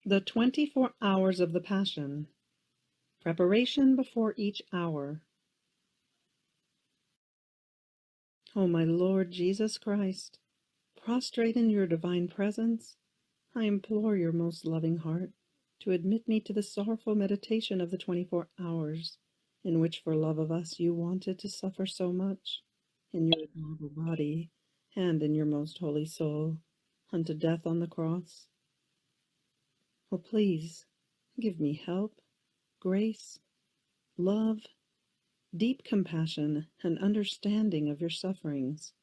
The 24 hours of the Passion. Preparation before each hour. O my Lord Jesus Christ, prostrate in your divine presence, I implore your most loving heart to admit me to the sorrowful meditation of the 24 hours, in which for love of us you wanted to suffer so much, in your adorable body and in your most holy soul, unto death on the cross. Oh, please, give me help, grace, love, deep compassion, and understanding of your sufferings,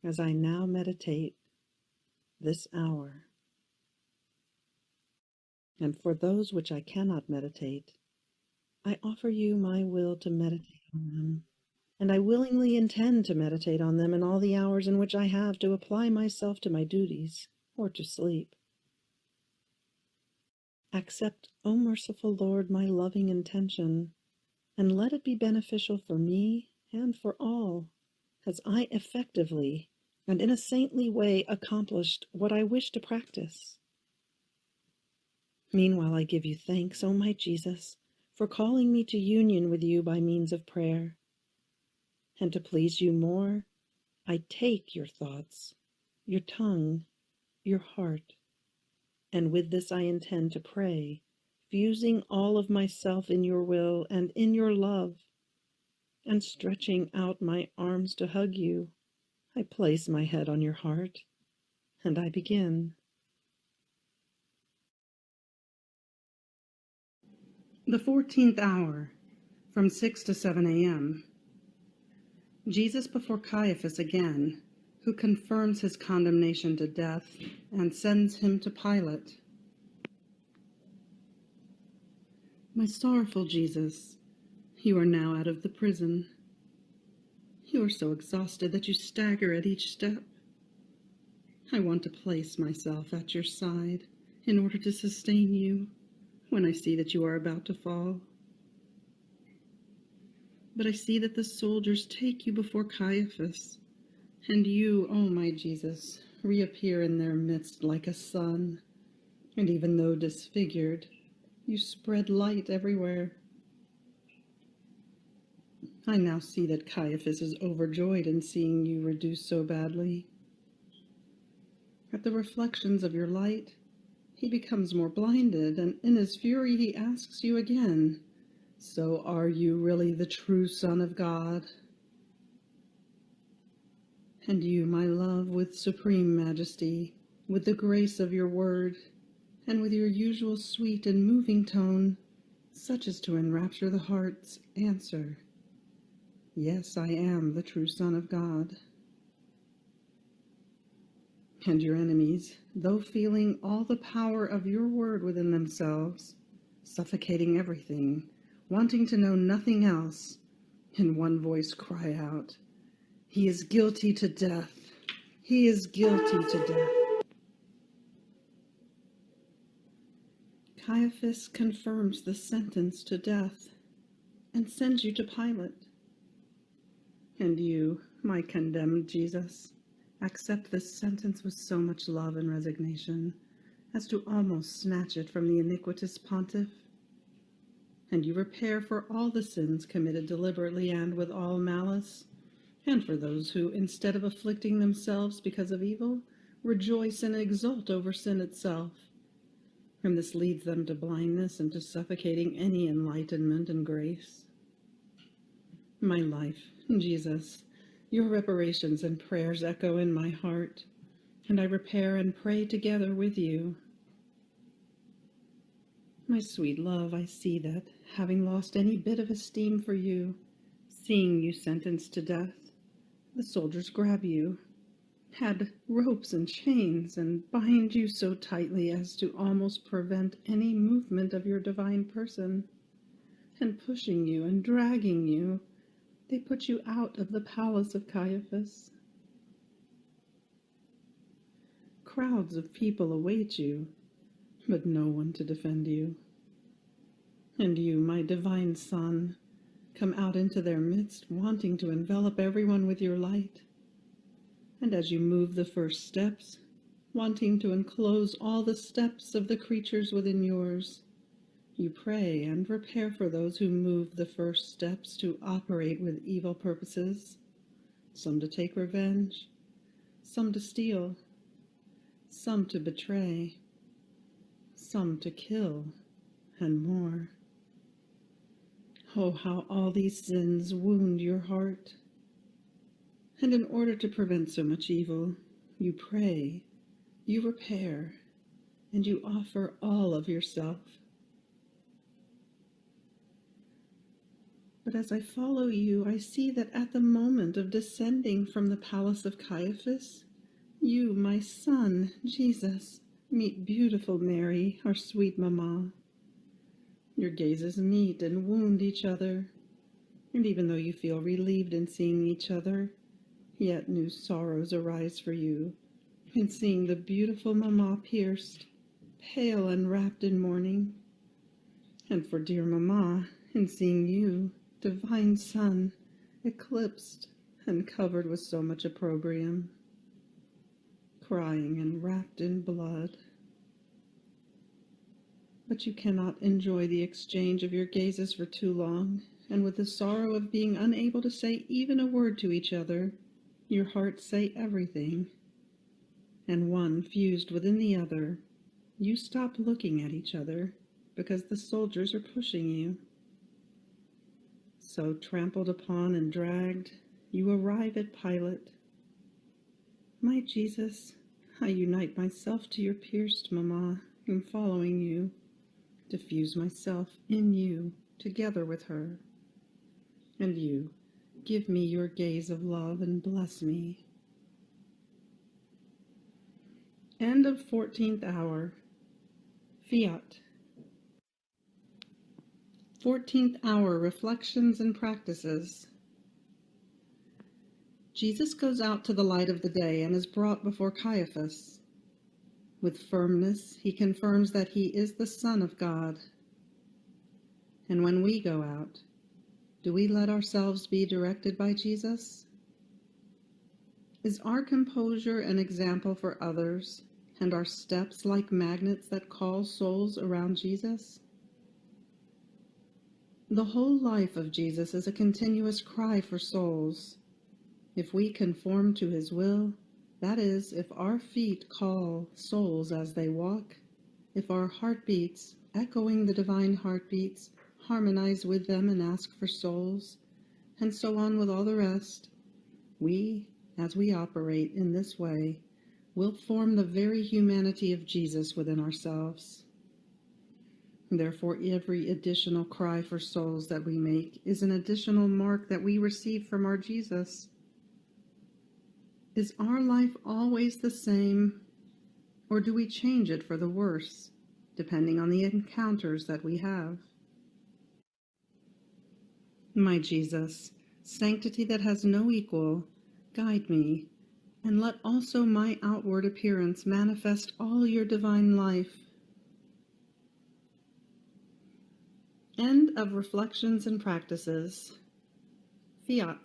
as I now meditate this hour. And for those which I cannot meditate, I offer you my will to meditate on them, and I willingly intend to meditate on them in all the hours in which I have to apply myself to my duties or to sleep. Accept, O merciful Lord, my loving intention, and let it be beneficial for me and for all, as I effectively and in a saintly way accomplished what I wish to practice. Meanwhile, I give you thanks, O my Jesus, for calling me to union with you by means of prayer. And to please you more, I take your thoughts, your tongue, your heart, and with this I intend to pray, fusing all of myself in your will and in your love, and stretching out my arms to hug you, I place my head on your heart, and I begin. The 14th hour, from 6 to 7 a.m. Jesus before Caiaphus again, who confirms his condemnation to death and sends him to Pilate. My sorrowful Jesus, you are now out of the prison. You are so exhausted that you stagger at each step. I want to place myself at your side in order to sustain you when I see that you are about to fall. But I see that the soldiers take you before Caiaphus, and you, O my Jesus, reappear in their midst like a sun, and even though disfigured, you spread light everywhere. I now see that Caiaphus is overjoyed in seeing you reduced so badly. At the reflections of your light, he becomes more blinded, and in his fury he asks you again, "So are you really the true Son of God?" And you, my love, with supreme majesty, with the grace of your word, and with your usual sweet and moving tone, such as to enrapture the hearts, answer, "Yes, I am the true Son of God." And your enemies, though feeling all the power of your word within themselves, suffocating everything, wanting to know nothing else, in one voice cry out, "He is guilty to death! He is guilty to death!" Caiaphas confirms the sentence to death and sends you to Pilate. And you, my condemned Jesus, accept this sentence with so much love and resignation as to almost snatch it from the iniquitous pontiff. And you repair for all the sins committed deliberately and with all malice, and for those who, instead of afflicting themselves because of evil, rejoice and exult over sin itself. And this leads them to blindness and to suffocating any enlightenment and grace. My life, Jesus, your reparations and prayers echo in my heart, and I repair and pray together with you. My sweet love, I see that, having lost any bit of esteem for you, seeing you sentenced to death, the soldiers grab you, had ropes and chains, and bind you so tightly as to almost prevent any movement of your divine person, and pushing you and dragging you, they put you out of the palace of Caiaphas. Crowds of people await you, but no one to defend you. And you, my divine Son, come out into their midst, wanting to envelop everyone with your light. And as you move the first steps, wanting to enclose all the steps of the creatures within yours. You pray and prepare for those who move the first steps to operate with evil purposes, some to take revenge, some to steal, some to betray, some to kill, and more. Oh, how all these sins wound your heart. And in order to prevent so much evil, you pray, you repair, and you offer all of yourself. But as I follow you, I see that at the moment of descending from the palace of Caiaphus, you, my son, Jesus, meet beautiful Mary, our sweet mamma. Your gazes meet and wound each other, and even though you feel relieved in seeing each other, yet new sorrows arise for you in seeing the beautiful mamma pierced, pale and wrapped in mourning, and for dear mamma in seeing you, divine Son, eclipsed and covered with so much opprobrium, crying and wrapped in blood. But you cannot enjoy the exchange of your gazes for too long, and with the sorrow of being unable to say even a word to each other, your hearts say everything, and one fused within the other, you stop looking at each other because the soldiers are pushing you. So trampled upon and dragged, you arrive at Pilate. My Jesus, I unite myself to your pierced mamma in following you, to fuse myself in you together with her. And you, give me your gaze of love and bless me. End of 14th hour. Fiat. 14th hour reflections and practices. Jesus goes out to the light of the day and is brought before Caiaphus. With firmness, he confirms that he is the Son of God. And when we go out, do we let ourselves be directed by Jesus? Is our composure an example for others, and our steps like magnets that call souls around Jesus? The whole life of Jesus is a continuous cry for souls. If we conform to his will, that is, if our feet call souls as they walk, if our heartbeats, echoing the divine heartbeats, harmonize with them and ask for souls, and so on with all the rest, we, as we operate in this way, will form the very humanity of Jesus within ourselves. Therefore, every additional cry for souls that we make is an additional mark that we receive from our Jesus. Is our life always the same, or do we change it for the worse, depending on the encounters that we have? My Jesus, sanctity that has no equal, guide me, and let also my outward appearance manifest all your divine life. End of reflections and practices. Fiat.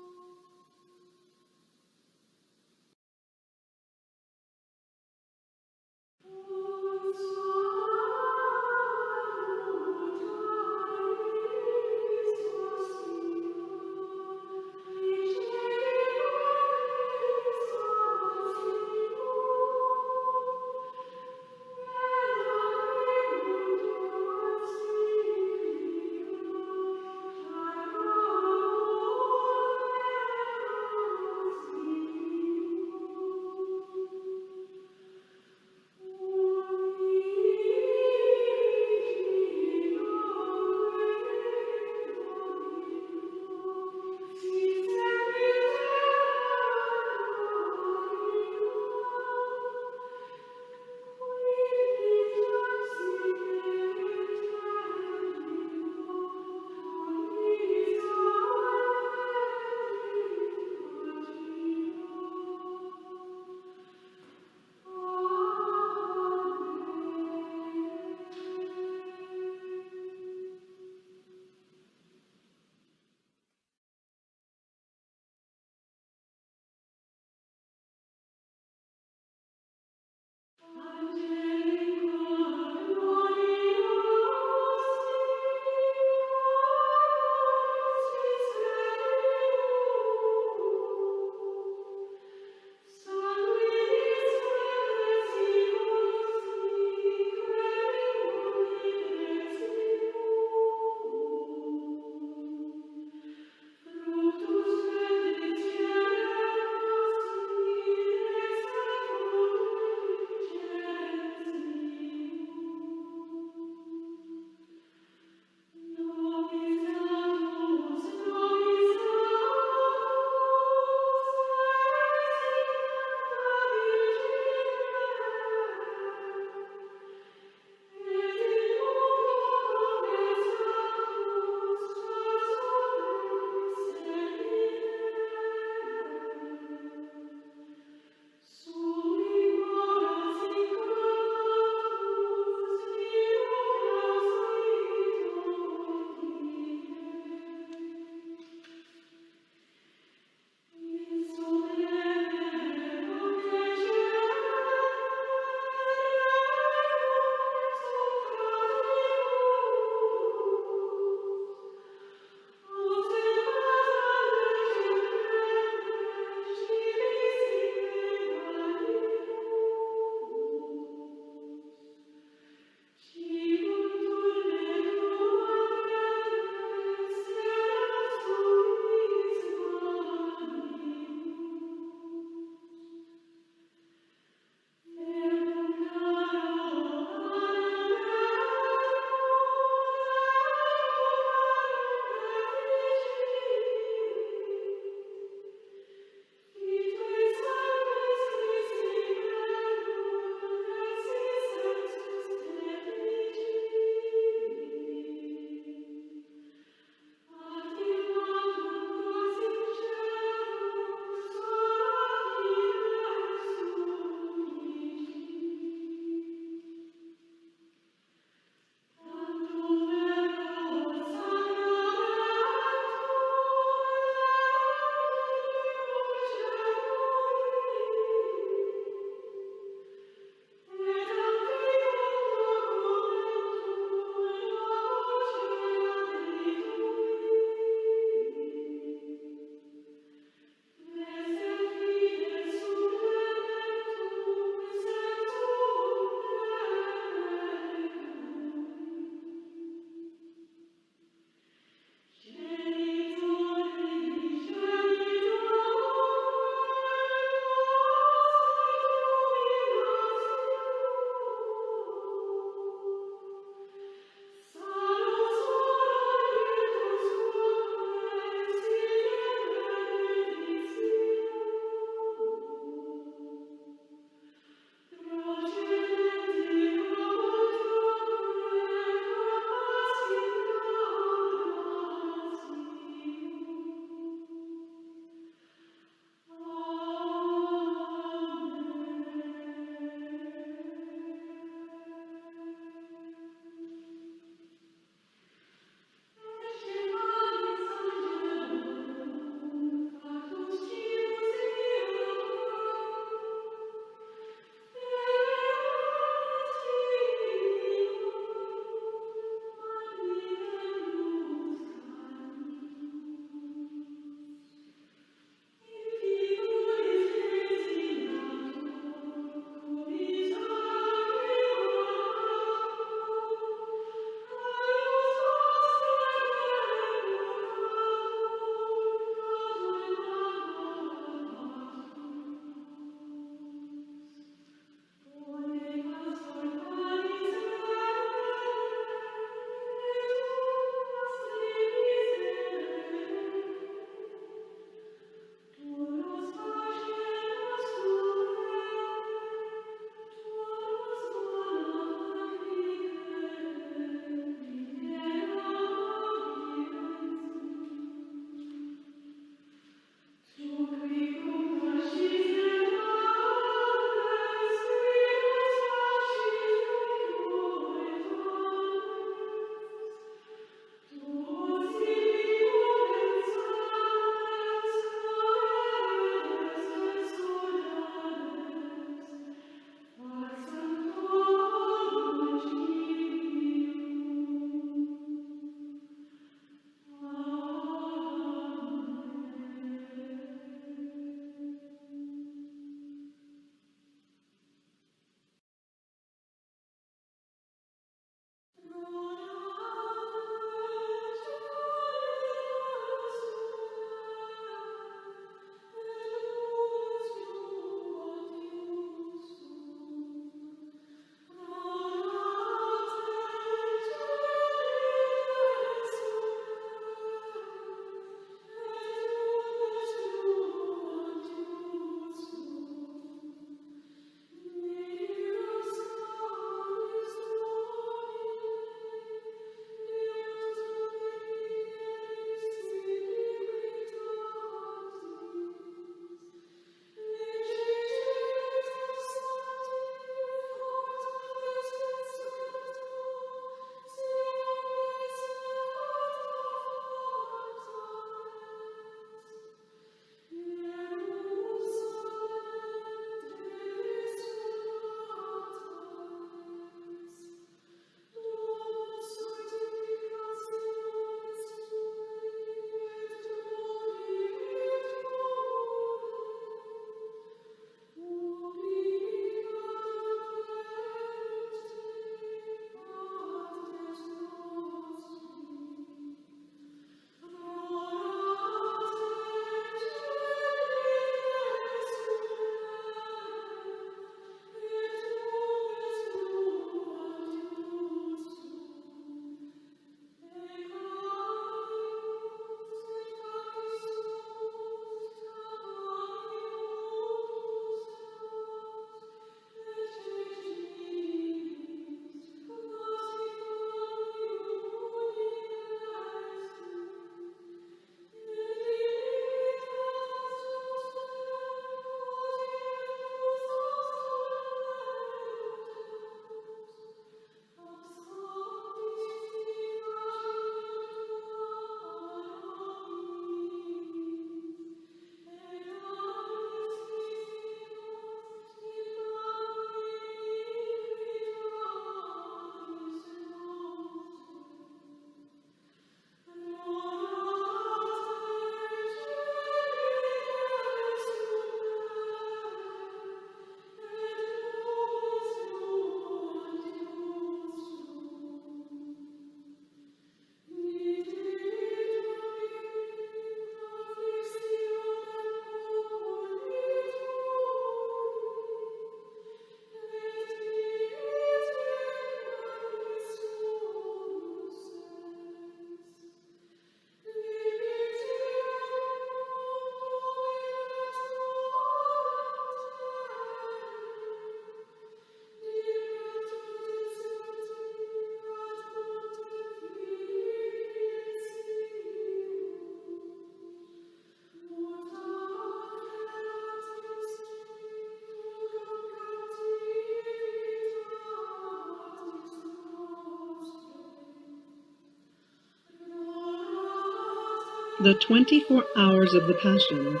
The 24 hours of the Passion.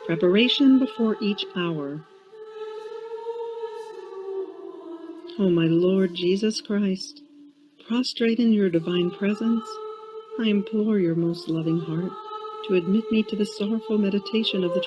Preparation before each hour. O my Lord Jesus Christ, prostrate in your divine presence, I implore your most loving heart to admit me to the sorrowful meditation of the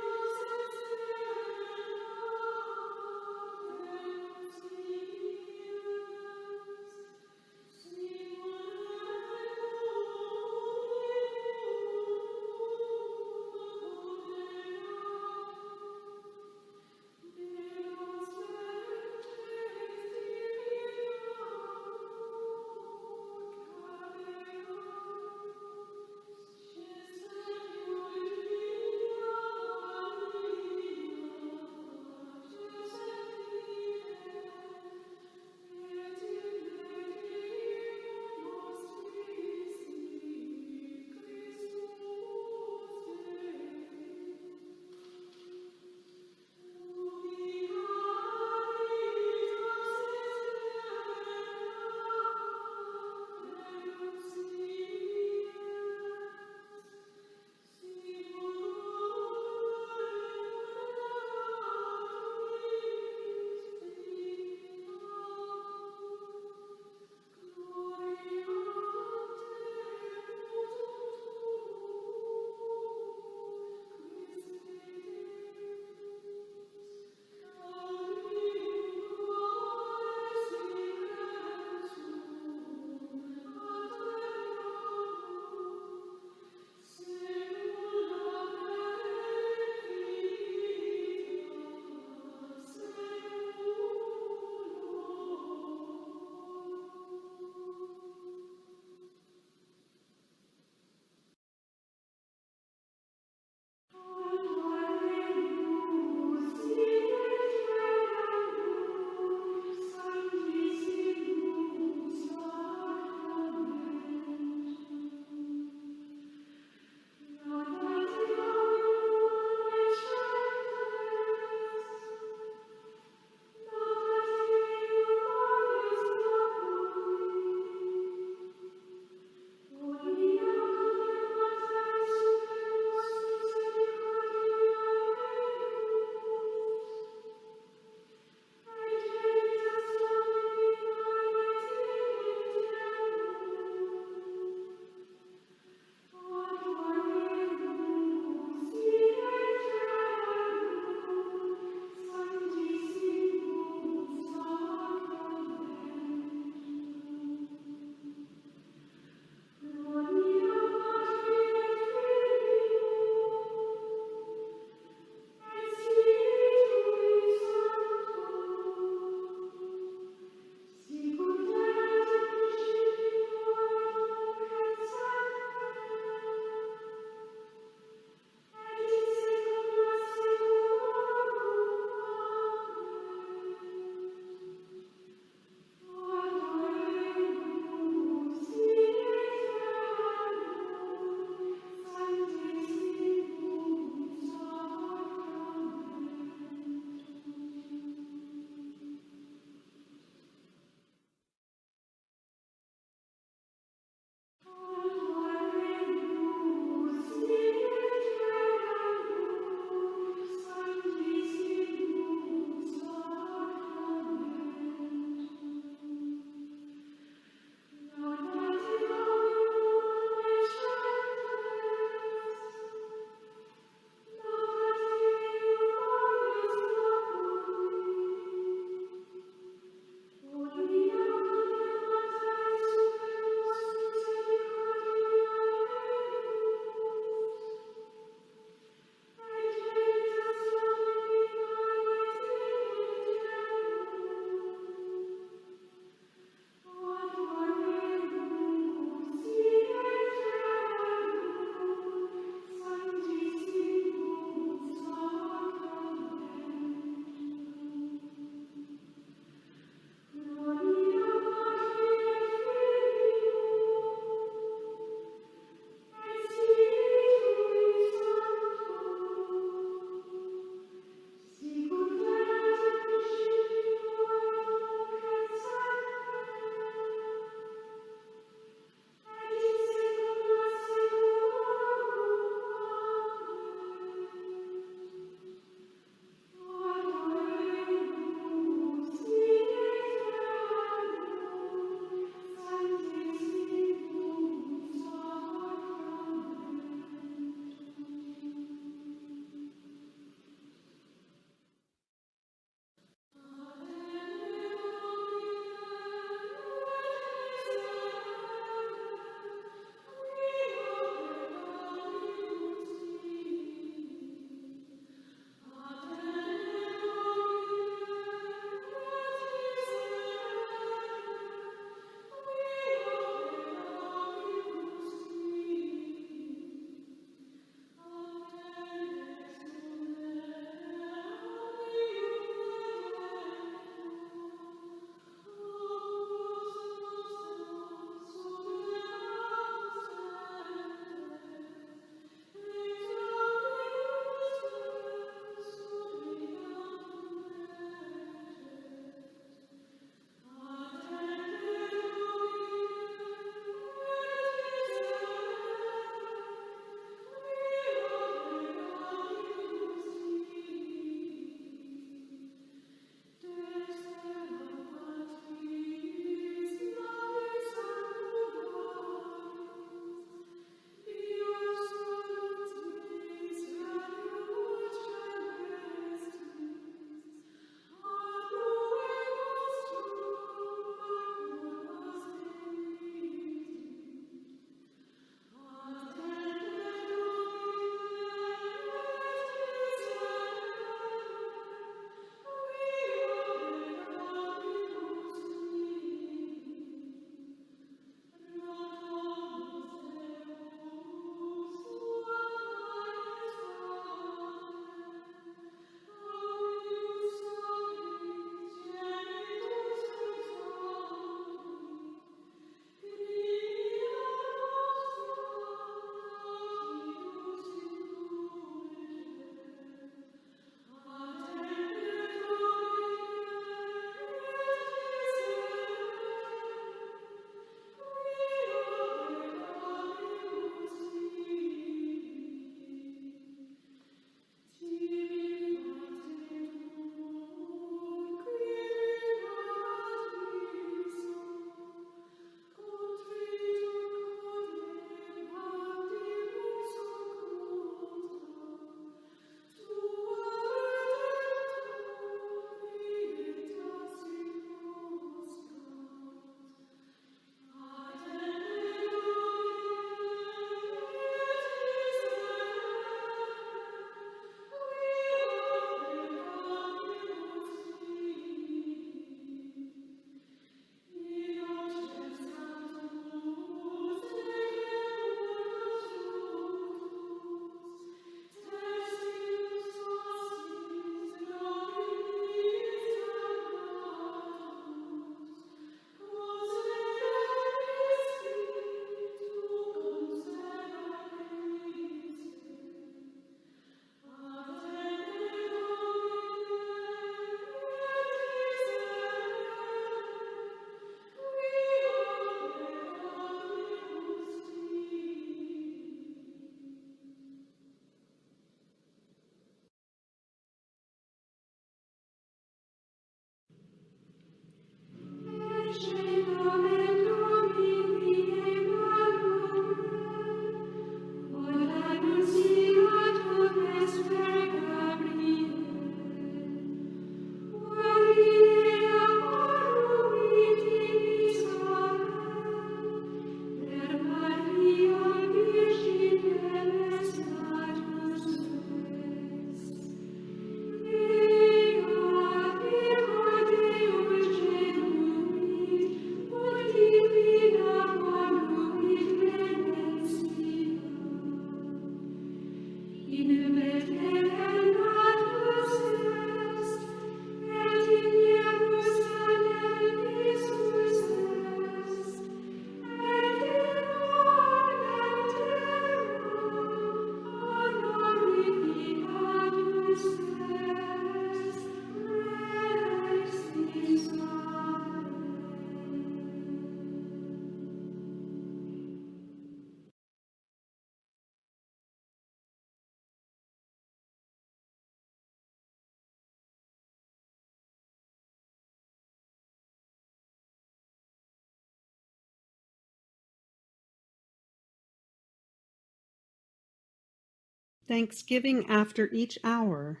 Thanksgiving after each hour.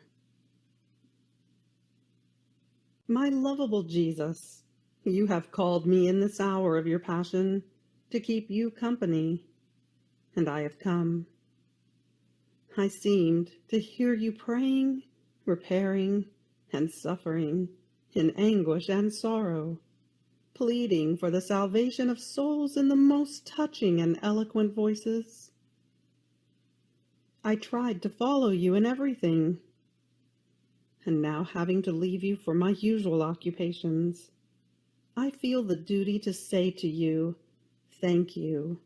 My lovable Jesus, you have called me in this hour of your passion to keep you company, and I have come. I seemed to hear you praying, repairing, and suffering in anguish and sorrow, pleading for the salvation of souls in the most touching and eloquent voices. I tried to follow you in everything, and now having to leave you for my usual occupations, I feel the duty to say to you, thank you,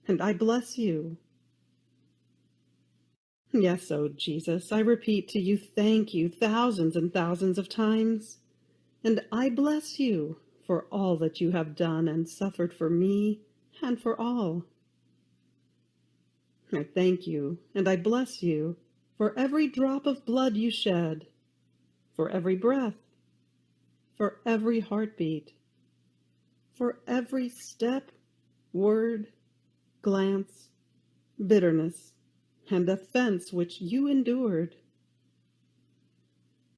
and I bless you. Yes, O Jesus, I repeat to you, thank you thousands and thousands of times, and I bless you for all that you have done and suffered for me and for all. I thank you, and I bless you for every drop of blood you shed, for every breath, for every heartbeat, for every step, word, glance, bitterness, and offense which you endured.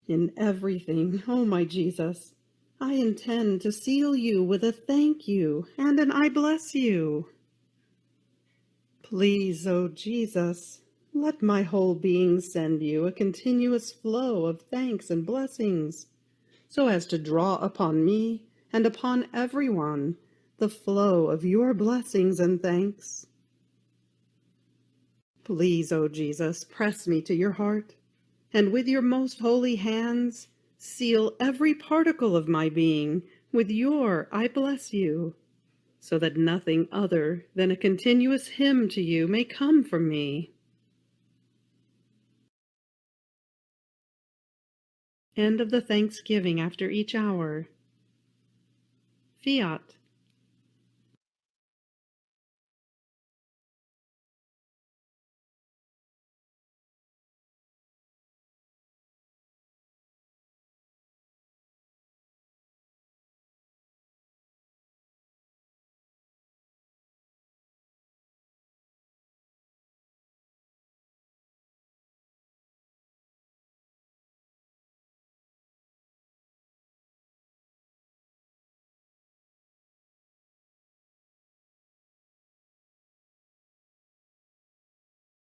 In everything, O my Jesus, I intend to seal you with a thank you and an I bless you. Please, O Jesus, let my whole being send you a continuous flow of thanks and blessings, so as to draw upon me and upon everyone the flow of your blessings and thanks. Please, O Jesus, press me to your heart, and with your most holy hands seal every particle of my being with your I bless you, so that nothing other than a continuous hymn to you may come from me. End of the Thanksgiving after each hour. Fiat.